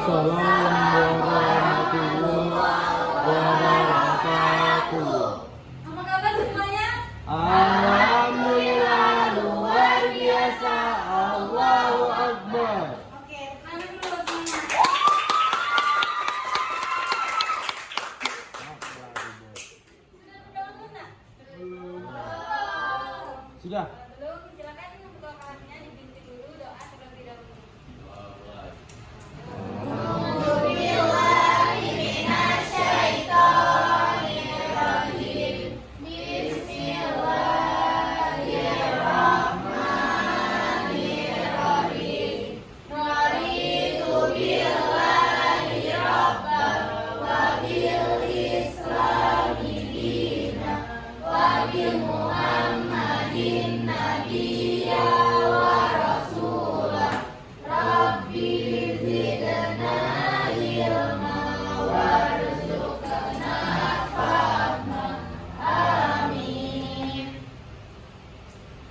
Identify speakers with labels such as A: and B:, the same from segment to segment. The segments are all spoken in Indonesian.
A: Waalaikumsalam warahmatullahi wabarakatuh.
B: Apa kabar semuanya?
A: Alhamdulillah luar biasa. Allahu Akbar.
B: Oke, tangan dulu semuanya. Sudah bangun nak?
A: Sudah.
B: Belum, silakan membuka kelasnya, dibimbing dulu doa terlebih dahulu.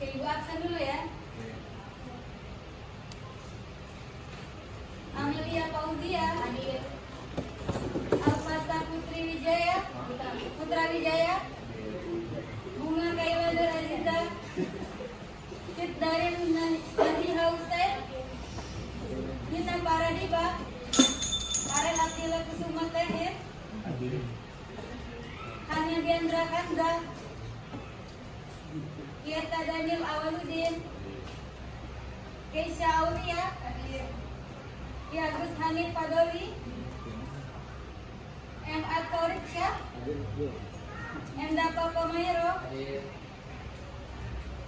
B: Oke, Ibu absen dulu ya. Amelia Fauzia hadir. Alfasa Putri Wijaya, Putra Wijaya. Bunga Kaila Nur Aziza. Fitdarin Naziha Hussein. Nina Paradiba. Karen Atila Kusuma Tehir. Hanya Diandra Kanza. Kieta Daniel Awaludin. Keisha Aulia hadir. Ki Agus Hanif Padowi. M. Atoriksya. M. Dapa Komairo.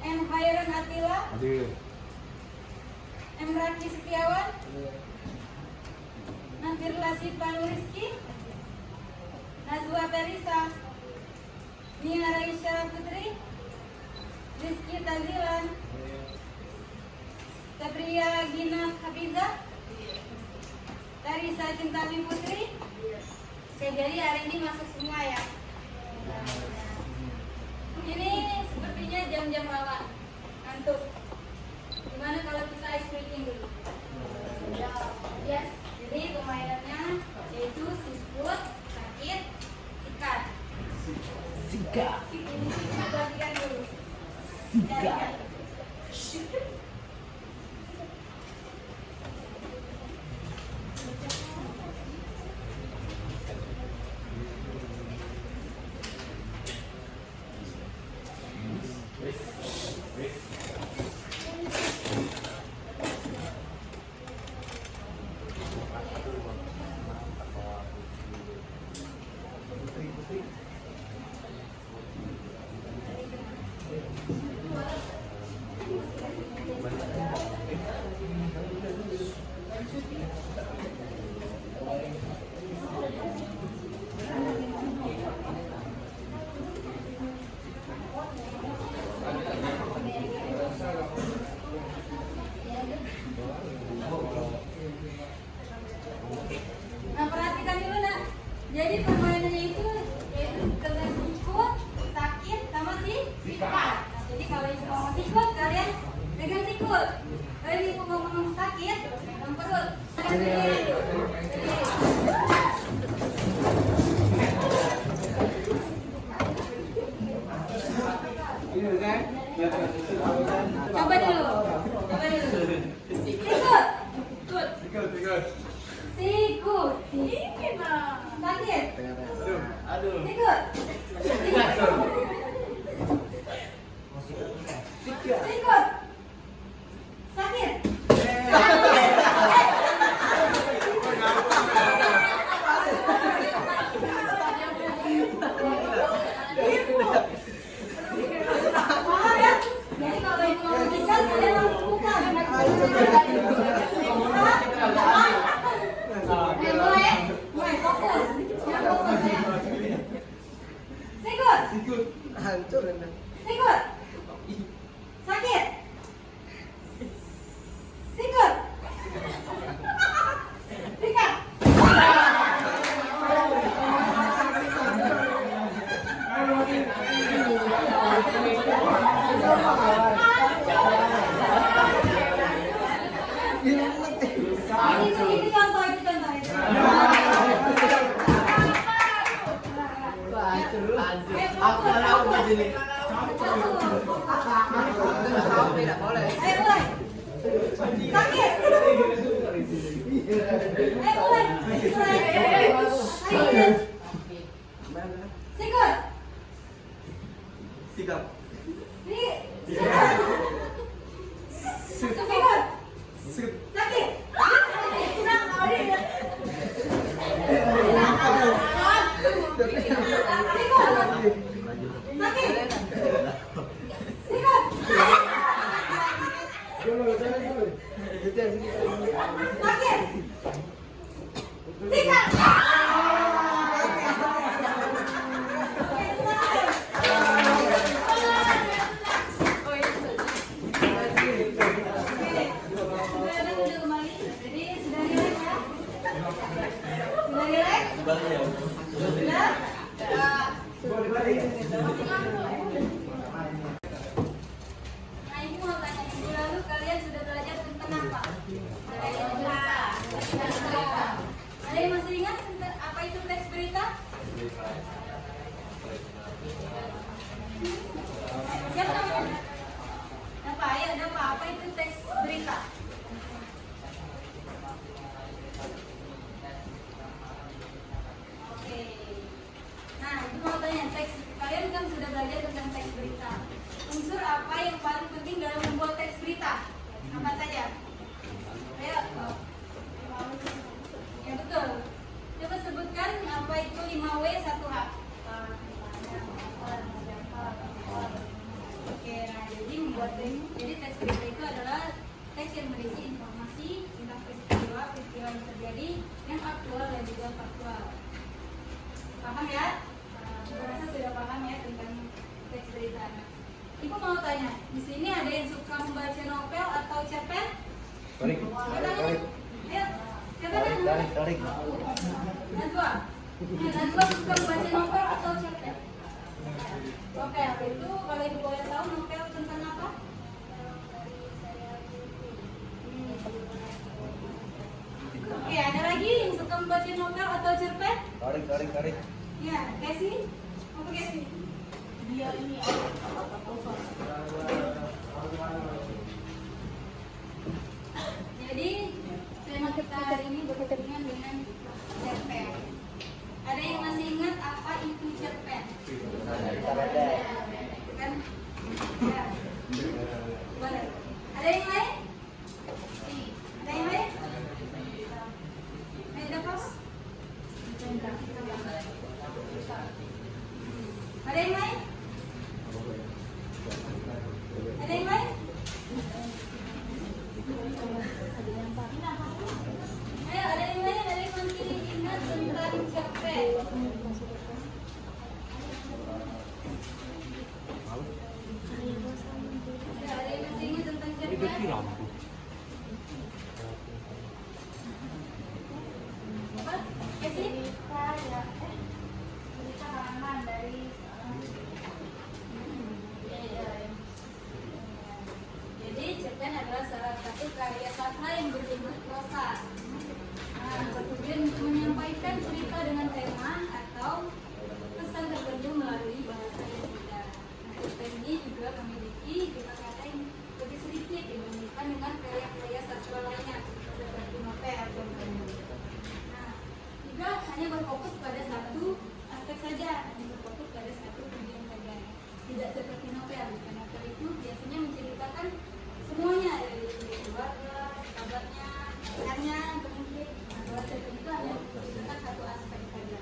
B: M. Khairun Atila. M. Raki Setiawan. Nafir Lasifa Rizki. Nazwa Teresa. Nia Raisya Putri. Rizky Tazilan. Sabria Gina Hafiza. Tarisa Cintami Putri. Oke, jadi hari ini masuk semua ya. Ini sepertinya jam-jam malam. Ngantuk. Gimana kalau kita ice breaking dulu? Yes. Jadi permainannya yaitu siput, sakit, sikat.
A: Sikat.
B: Perhatikan dulu.
A: Sikat.
B: Nah, perhatikan dulu nak. Jadi permainannya itu yaitu dengan sikut, sakit, sama sikat. Nah, jadi kalau ibu ngomong sikut, kalian pegang sikut. Kalau ibu ngomong sakit, pegang perut. Coba dulu. Sikut. Sikut. Sikut. Sakit. Sikut. Sikut. Sakit. Paham ya? Jadi kalau itu mau sikat, kalian langsung buka. Mulai fokus. Yang fokus ya. Sikut.
C: Hancur ini.
B: Sikut. Sakit. Sikut. Sikat.
C: tahu tidak boleh.
B: Ayo mulai. Sakit. Ayo mulai. Ayo. Sikut.
C: Sikap.
B: Sikut. Sakit. Nah, ini mau tanya, minggu lalu kalian sudah belajar tentang apa? Ada yang masih ingat tentang apa itu teks berita? Siapa namanya? Apa ya? Ada apa itu teks berita? Oke. Nah, itu mau tanya teks. Kalian kan sudah belajar tentang teks berita. Unsur apa yang paling penting dalam membuat teks berita? Apa saja? Ayo. Ya betul. Coba sebutkan apa itu 5W 1H. Oke, nah jadi membuat teks berita itu adalah teks yang berisi informasi tentang peristiwa yang terjadi yang aktual dan juga faktual. Paham ya? Saya rasa sudah paham ya tentang teks berita. Ibu mau tanya, di sini ada yang suka membaca novel atau cerpen?
A: Tarik.
B: Ayo, siapa namanya?
A: Tarik.
B: Najwa. Najwa suka membaca novel atau cerpen? Oke, apa itu? Kalau ibu boleh tahu novel tentang apa? Oke, ada lagi yang suka membaca novel atau cerpen?
A: Tarik.
B: Ya, Casey? Apa Casey? Dia ini Jadi, tema kita hari ini berhubungan dengan cerpen. Ada yang masih ingat apa itu cerpen? Kan? Ya. Boleh. Ada yang lain? Ada yang lain? Ayo, Davos. Ada yang lain? Ada yang lain? Ayo, ada yang lain? Ada yang masih ingat tentang cerpen? Ada yang masih ingat tentang cerpen? Apa? Kasih? Jadi cerpen adalah salah satu karya sastra yang berjumlah prosa. Nah, kemudian menyampaikan cerita dengan tema atau pesan tertentu melalui bahasa yang mudah. Nah, cerpen ini juga memiliki kata-kata yang lebih sedikit dibandingkan dengan karya-karya sastra lainnya seperti novel contohnya. Nah, juga hanya berfokus pada satu aspek saja, hanya berfokus pada satu bagian saja. Tidak seperti novel. Karena novel itu biasanya menceritakan semuanya dari keluarga, kabarnya, pesannya, mungkin. Nah, kalau cerpen itu hanya menceritakan satu aspek saja.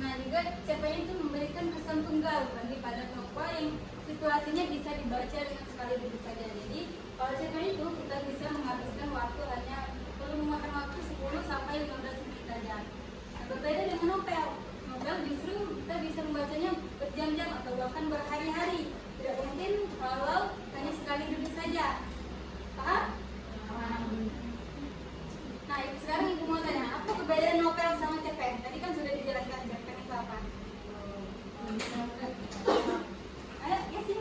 B: Nah, juga cerpen itu memberikan kesan tunggal bagi pada tokoh yang situasinya bisa dibaca dengan sekali duduk saja. Jadi, kalau cerpen itu kita bisa menghabiskan waktu hanya perlu memakan waktu 10 sampai 15 menit saja. Nah, berbeda dengan novel. Novel justru kita bisa membacanya berjam-jam atau bahkan berhari-hari. Tidak mungkin kalau hanya sekali duduk saja. Paham? Nah, sekarang ibu mau tanya, apa perbedaan novel sama cerpen? Tadi kan sudah dijelaskan cerpen itu apa. Ayo, ya sih.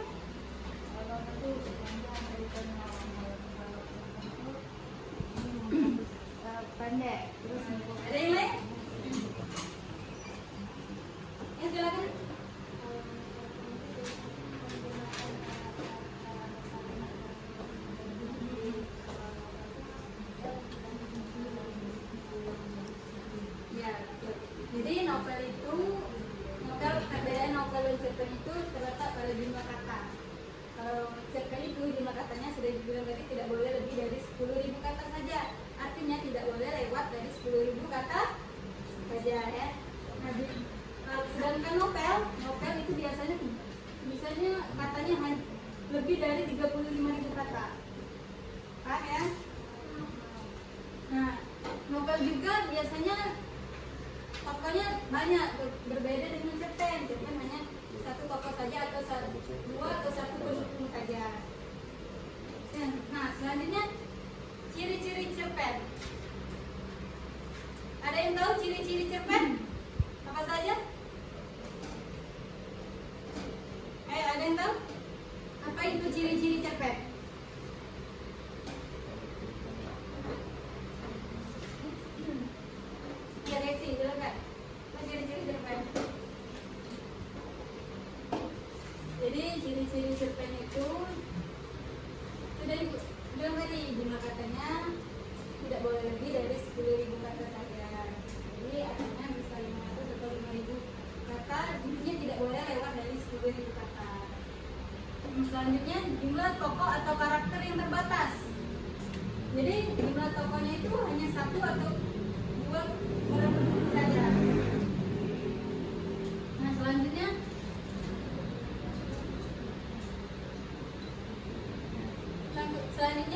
B: Jadi novel itu, perbedaan novel dan cerpen itu terletak pada jumlah kata. Kalau cerpen itu jumlah katanya sudah dibilang tadi tidak boleh lebih dari 10.000 kata saja. Artinya tidak boleh lewat dari 10.000 kata saja ya. Nah, sedangkan novel itu biasanya katanya lebih dari 35.000 kata. Paham ya? Nah, novel juga biasanya tokohnya banyak, berbeda dengan cerpen. Cerpen hanya satu tokoh saja atau dua atau satu pendukung saja. Nah, selanjutnya ciri-ciri cerpen. Ada yang tahu ciri-ciri cerpen? Apa saja? Ada yang tahu? Apa itu ciri-ciri cerpen? Ya, Resi, silakan. Apa ciri-ciri cerpen? Jadi ciri-ciri cerpen itu sudah bilang tadi, jumlah katanya tidak boleh lebih dari 10.000 kata saja. Jadi artinya bisa 500 atau 5.000 kata, intinya tidak boleh lewat dari 10.000 kata. Selanjutnya jumlah tokoh atau karakter yang terbatas. Jadi jumlah tokohnya itu hanya satu atau dua orang penduduk saja. Nah, selanjutnya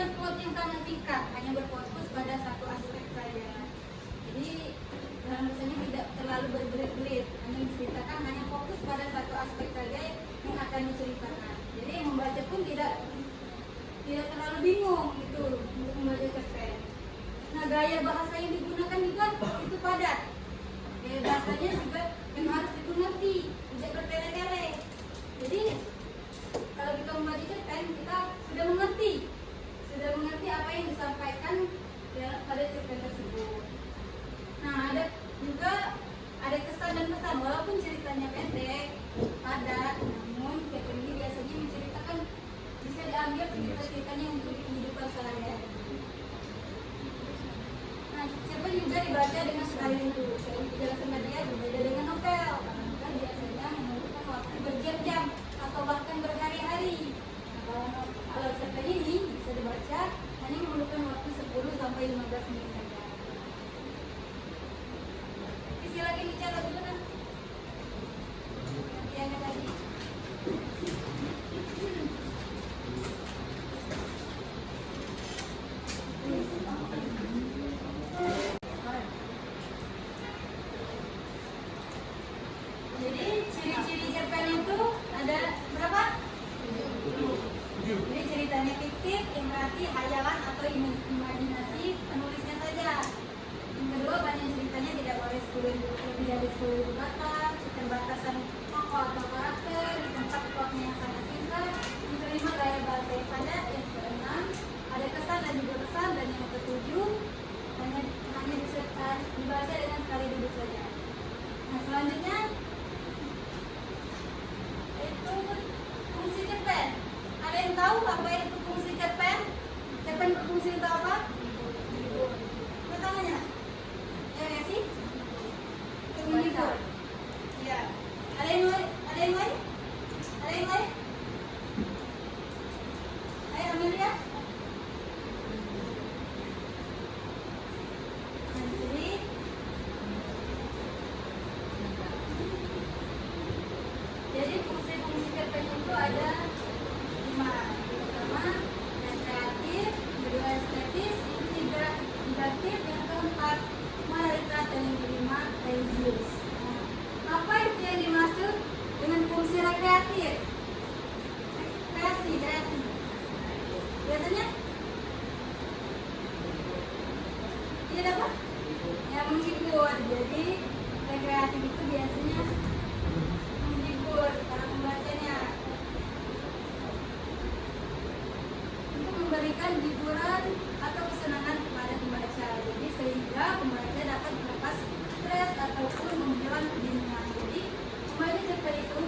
B: plot yang sangat singkat, hanya berfokus pada satu aspek saja. Jadi dalam bahasanya tidak terlalu berbelit-belit, hanya menceritakan, hanya fokus pada satu aspek saja yang akan diceritakan. Jadi yang membaca pun tidak terlalu bingung gitu untuk membaca cerpen. Nah, gaya bahasa yang digunakan juga itu padat. Gaya bahasanya juga yang harus dimengerti, tidak bertele-tele. Jadi kalau kita membaca cerpen, kita sudah mengerti apa yang disampaikan pada cerpen tersebut. Nah, ada kesan dan pesan, walaupun ceritanya pendek, padat, namun cerpen ini biasanya menceritakan, bisa diambil cerita-ceritanya untuk kehidupan sehari-hari. Nah, cerpen juga dibaca dengan sekali dulu. Saya dijelaskan tadi ya, berbeda dengan novel. Karena novel biasanya membutuhkan waktu berjam-jam atau bahkan berhari-hari. Nah, kalau cerpen ini bisa dibaca hanya memerlukan waktu 10 sampai 15 menit saja. Silakan bicara dulu kan. Yang tadi. Jadi ciri-ciri cerpen itu ada berapa? Jadi ceritanya fiktif, yang berarti hayalan atau imajinasi penulisnya saja. Yang kedua, banyak ceritanya tidak boleh lebih dari 10.000 kata, keterbatasan tokoh atau karakter, tempat plotnya yang sangat singkat. Yang kelima, gaya bahasa yang padat. Yang keenam, ada kesan dan juga pesan. Dan yang ketujuh, hanya dibaca dengan sekali duduk saja. Nah, selanjutnya itu fungsi cerpen. Ada yang tahu apa itu fungsi cerpen? Cerpen berfungsi untuk apa? Pertanyaannya, ya nggak sih? Menghibur. Ya. Ada yang lain? Ada yang lain? Ada yang lain? Ayo Amelia. Nah, jadi fungsi-fungsi cerpen itu ada 5. Yang pertama, yang kreatif, yang kedua estetis, yang ketiga didaktif, yang keempat moralitas, dan yang kelima religius. Nah, apa itu yang dimaksud dengan fungsi rekreatif? Kreasi. Biasanya dia dapat yang menghibur. Jadi rekreatif itu biasanya menghibur para pembacanya, untuk memberikan hiburan atau kesenangan kepada pembaca. Jadi sehingga pembaca dapat melepas stres ataupun menghilangkan kebingungan. Jadi membaca cerpen itu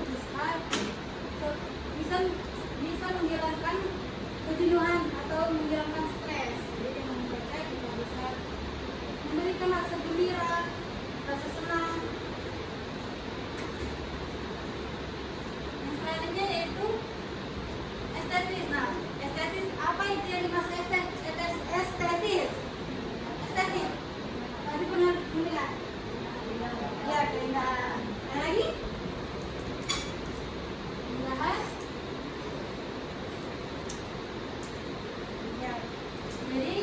B: bisa menghilangkan kejenuhan atau menghilangkan stres. Jadi dengan membaca kita bisa memberikan rasa gembira, rasa senang, Ada lagi? Bahas? Ya. Jadi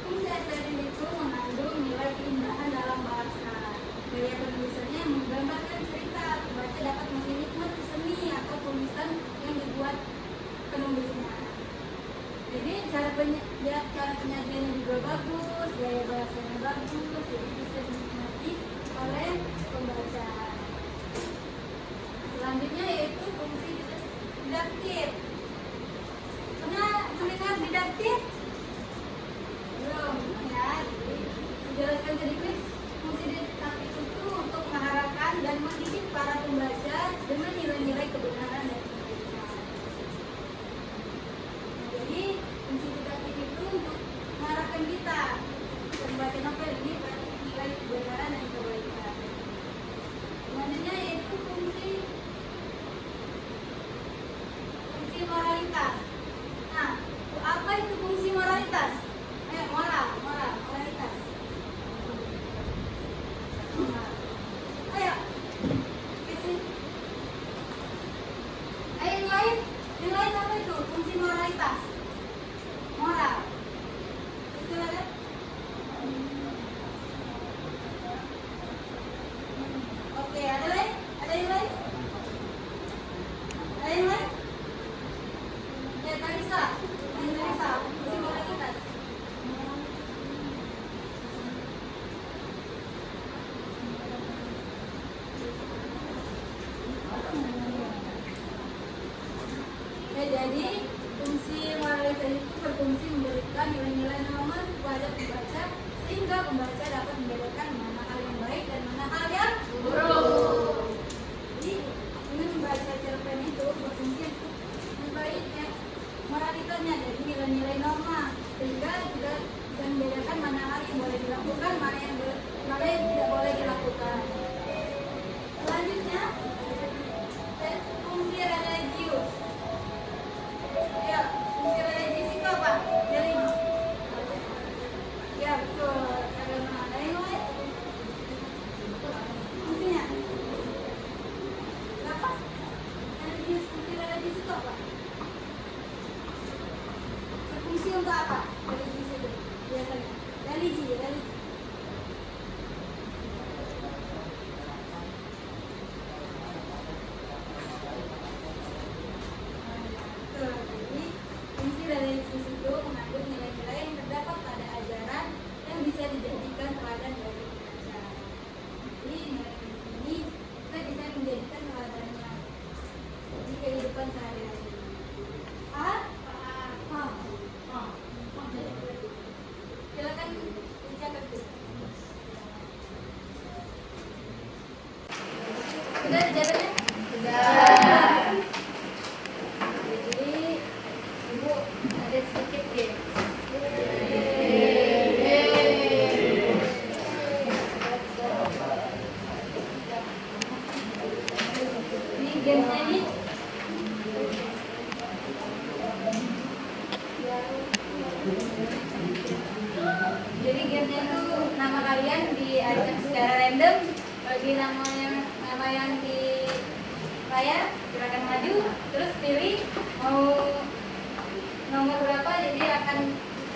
B: fungsi estetik itu mengandung nilai keindahan dalam bahasa. Gaya penulisannya yang menggambarkan cerita, pembaca dapat menikmati seni atau tulisan yang dibuat penulisnya. Jadi cara penyajiannya juga bagus, gaya bahasanya bagus, jadi bisa dinikmati oleh pembaca. Selanjutnya yaitu fungsi didaktif. Pernah mendengar didaktif? Belum, ya. Jadi dijelaskan sedikit. Fungsi didaktif itu untuk mengarahkan dan mendidik para pembaca dengan nilai-nilai kebenaran dan kebenaran. Jadi fungsi didaktif itu untuk mengarahkan kita membaca novel ini pada nilai kebenaran dan kebaikan. Selanjutnya yaitu fungsi moralitas. Nah, apa itu fungsi moralitas? Moralitas. Ayo, kasih. Yang lain apa itu? Fungsi moralitas. Moral. Itu ada? Oke, ada lain? Ada yang lain? Ada yang lain? Ya, Tarisa. Fungsi moralitas. Ya, jadi fungsi moralitas itu berfungsi memberikan nilai-nilai norma kepada pembaca sehingga pembaca dapat membedakan mana hal yang baik dan mana hal yang buruk. Jadi dengan membaca cerpen itu berfungsi untuk membaiknya moralitasnya, jadi nilai-nilai norma sehingga juga bisa membedakan mana hal yang boleh dilakukan, mana yang tidak boleh dilakukan. Selanjutnya fungsi religius. Ya, fungsi religius itu apa? Jadi, ya betul. Ada yang lain? Fungsinya apa? Fungsi religius itu apa? Berfungsi untuk apa? Religius itu biasanya. Religi. Jadi fungsi religius itu mengandung nilai-nilai yang terdapat pada ajaran yang bisa dijadikan teladan bagi pembaca. Jadi nilai ini kita bisa menjadikan teladannya di kehidupan sehari-hari. Silakan dicatat dulu. Sudah dicatatnya? Sudah. Jadi ibu ada sedikit game. Ini gamenya ini. Jadi gamenya itu nama kalian diacak secara random, bagi nama yang di layar, silakan maju, terus pilih mau nomor berapa, jadi akan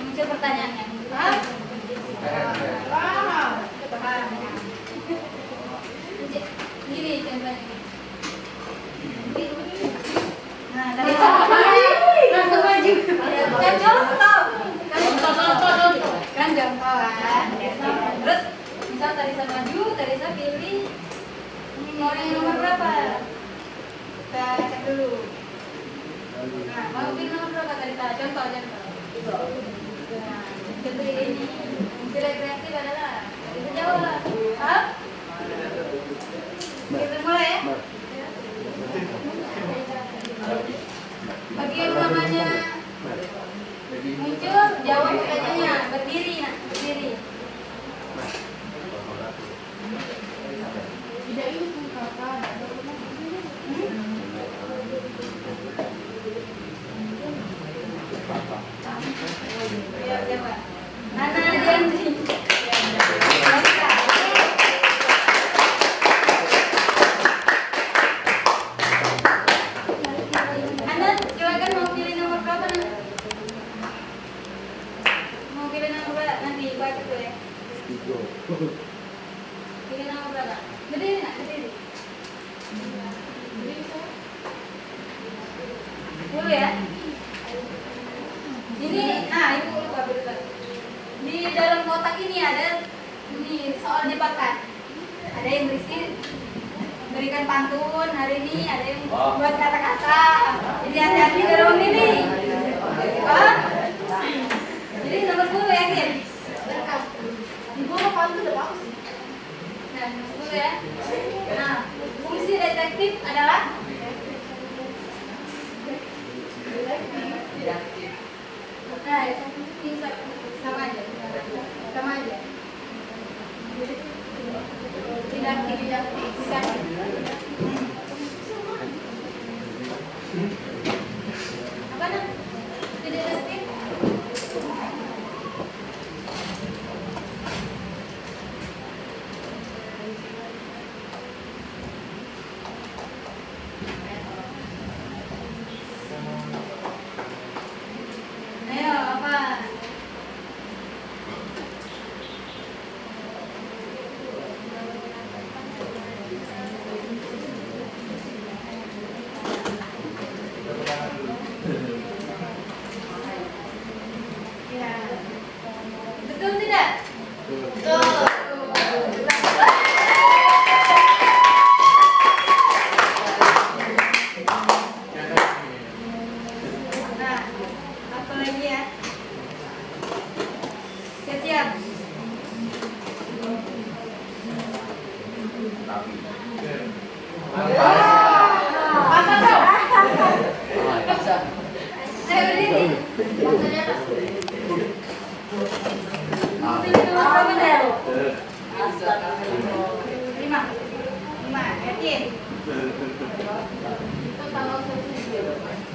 B: muncul pertanyaannya. Paham? Paham. Gini contohnya. Nah, dari langsung maju. Kan contoh. Kan contoh kan. Terus misal Tarisa maju, Tarisa pilih mau yang nomor berapa? Kita cek dulu. Nah, mau pilih nomor berapa Tarisa? Contoh. Nah, contoh ini. Fungsi kreatif adalah Tarisa jawab. Hah? Kita mulai ya. Bagi yang namanya muncul, jawab pertanyaannya. Berdiri, nak. Berdiri. Tidak ini kakak. Ya, Nana Janji. dulu ya. Ini, ibu lupa betul. Di dalam kotak ini ada soal jebakan. Ada yang berisi berikan pantun hari ini, ada yang buat kata-kata. Jadi hati-hati dalam ini. Jadi nomor 10 yakin? Ibu mau pantun udah bagus. Nah, nomor 10 ya. Nah, fungsi detektif adalah nah, ini sama aja. Didaktik. Apa namanya? Didaktik. Ayo, apa? Ya. Betul tidak? Betul. Nah, apa lagi ya? Siap-siap. Ayo berdiri. Pilih nomor berapa dah? 5, yakin?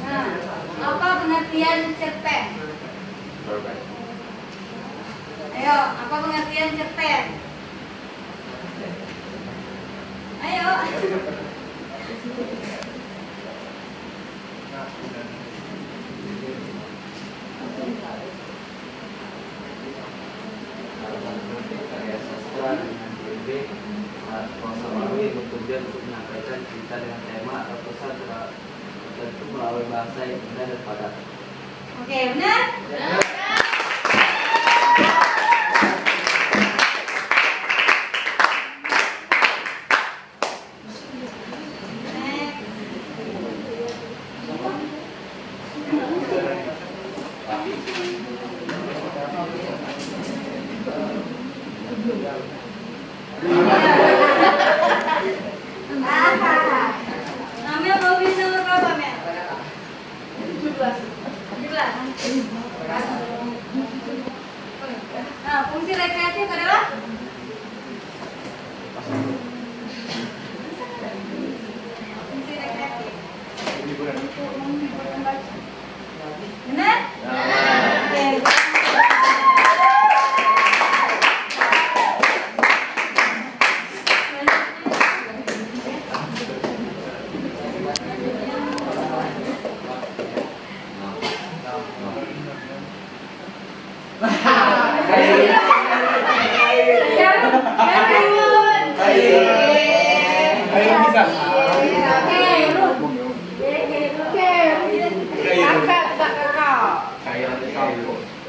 B: Nah, apa pengertian cerpen? Ayo, apa pengertian cerpen? Ayo.
A: Karya sastra dengan ide prosa melalui tujuan untuk menyampaikan cerita dengan tema atau pesan tertentu melalui bahasa yang mudah dan padat.
B: Oke, benar? Amel mau pilih nomor berapa, Mel? 17. Nah, fungsi rekreatif adalah? Fungsi rekreatif. Benar? Oke.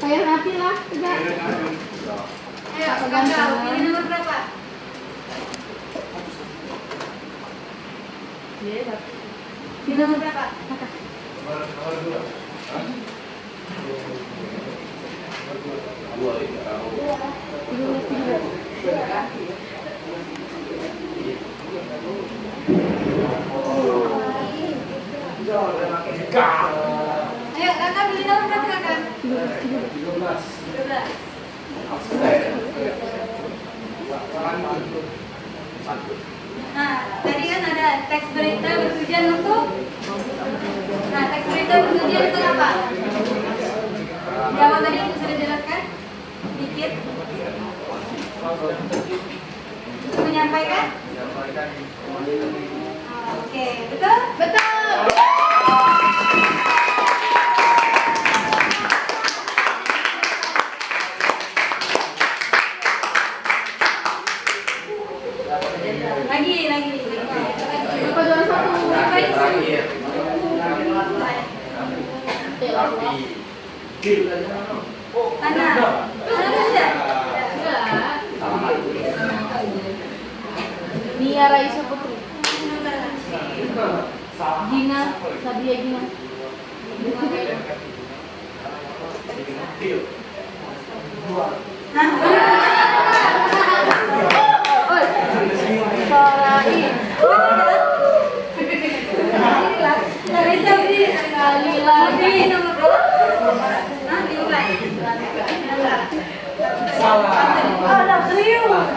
D: Kayak hati lah, tidak.
B: Ayo, Kakak, pilih nomor berapa? Pilih nomor berapa? Ayo, Kakak pilih nomor berapa, Kakak? 13. Nah, tadi kan ada teks berita bertujuan untuk teks berita bertujuan untuk apa? Di awal tadi sudah jelaskan dikit. Menyampaikan? Oke, betul? Betul. Lagi.
D: Apa 21?
B: Apa itu?
A: Terakhir.
B: Ana sudah.
D: Nia Raisa Putri. Gina, Sadia Gina. Oi. Sorai.
B: Larissa berdiri.
D: Kali lagi.
B: Nomor berapa? Nah, dimulai. Ada serius.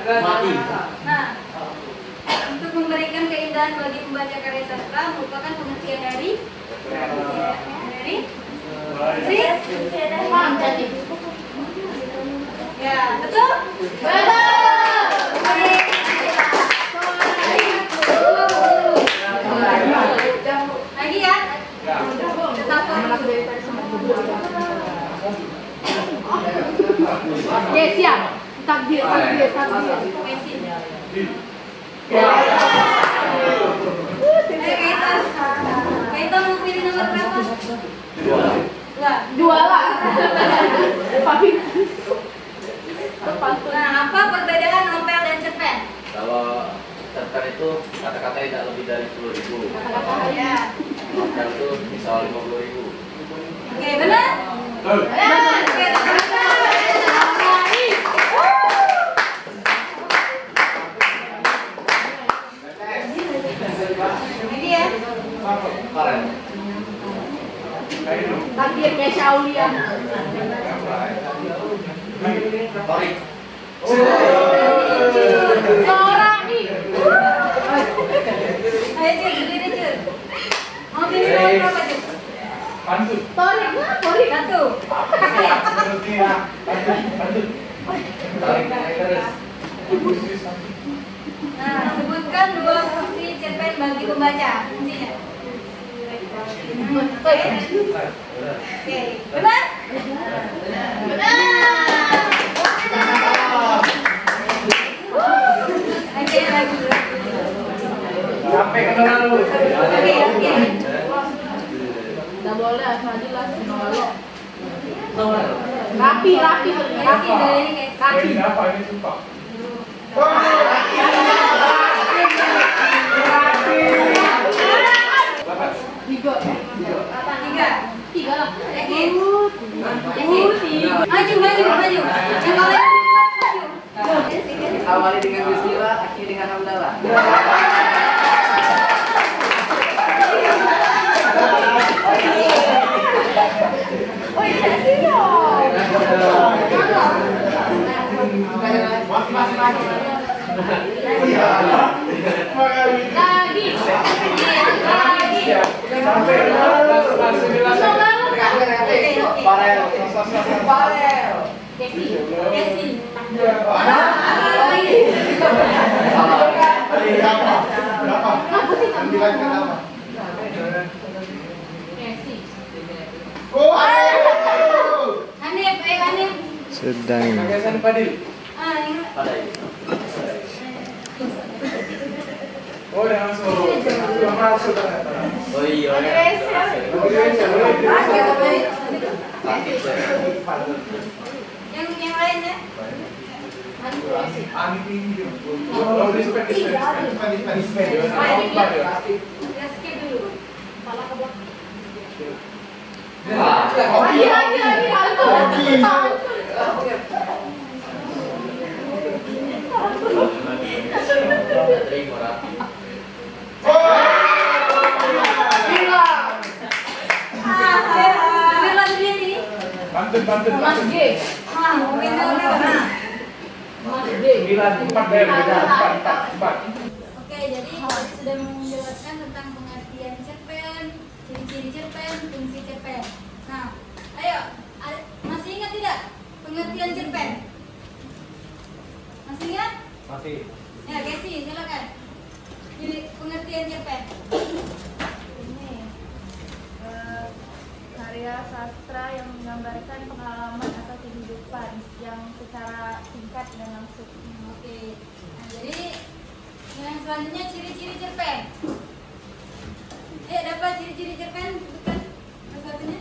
A: Mati.
B: Nah, untuk memberikan keindahan bagi pembaca karya sastra merupakan pengertian dari Sri.
D: Paham jadi.
B: Ya, betul? Lagi ya?
D: Oke, siap. Takbir.
B: Kaito mau pilih nomor berapa?
D: Dua lah. Papi.
B: Nah, apa perbedaan novel dan cerpen?
A: Kalau cerpen itu kata-kata tidak lebih dari 10.000.
B: Ya.
A: Novel itu bisa 50.000.
B: Oke, benar? Benar. Oke, ini ya.
A: Keren.
D: Takbir kayak Syaulia.
A: Torik.
D: Sorai.
B: Ayo, Cur, berdiri, Cur. Mau pilih nomor berapa, Cur?
D: Torik.
B: Satu.
A: Tarik terus.
B: Nah, sebutkan dua fungsi cerpen bagi pembaca. Fungsinya. Oke, benar? Benar. Oke, lagi.
C: Sampai ke mana lu?
B: Oke.
D: Tidak boleh asal jelas. Rapi.
B: Oke, dari ini kayak
C: Ini apa ini sumpah?
D: Tiga.
B: tiga.
D: Lah.
B: Yakin? Maju. Yang lain maju.
A: Awali dengan bismillah, akhiri dengan hamdalah.
D: Oh iya sih dong. Lagi.
A: Farel.
B: Kesi. Hanif.
E: Sedang
B: Ini.
C: Oh, udah masuk.
A: Oh iya.
B: Yang lain ya. Ya skip dulu. Kepala ke belakang.
C: Bantu.
D: Mas G.
B: Mungkin udah.
D: Mas G.
C: 4.
B: Oke, jadi tadi sudah menjelaskan tentang pengertian cerpen, ciri-ciri cerpen, fungsi cerpen. Nah, ayo, masih ingat tidak pengertian cerpen? Masih ingat?
A: Masih.
B: Ya, Kesi, silakan. Jadi pengertian cerpen.
D: Ini karya sastra yang menggambarkan pengalaman atau kehidupan yang secara singkat dan langsung.
B: Oke. Nah, jadi yang selanjutnya ciri-ciri cerpen. Dapat ciri-ciri cerpen, sebutkan salah satunya.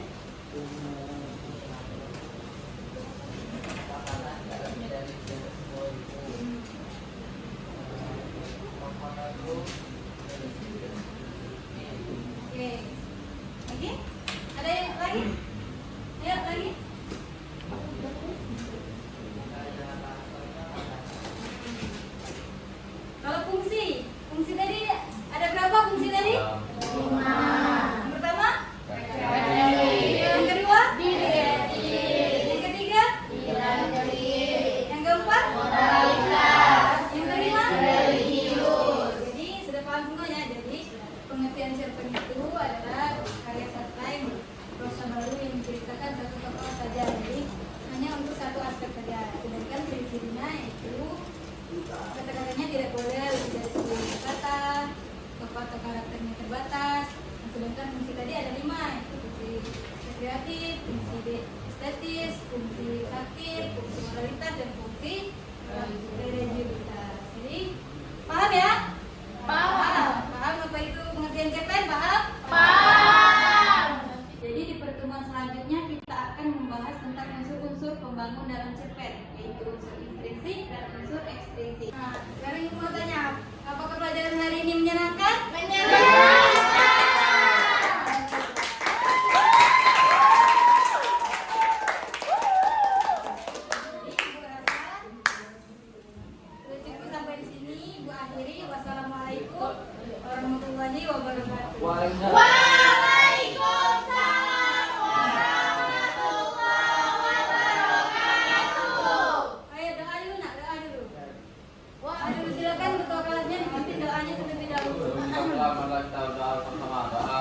B: yaitu unsur intrinsik dan unsur ekstrinsik. Nah, sekarang ibu mau tanya, apakah pelajaran hari ini menyenangkan? Wassalamualaikum warahmatullahi wabarakatuh.
A: Waalaikumsalam.
B: Ayo doa dulu nak, doa dulu. Doa dulu silakan ketua kelasnya dipimpin doanya terlebih dahulu.
A: Selamat datang doa pertama doa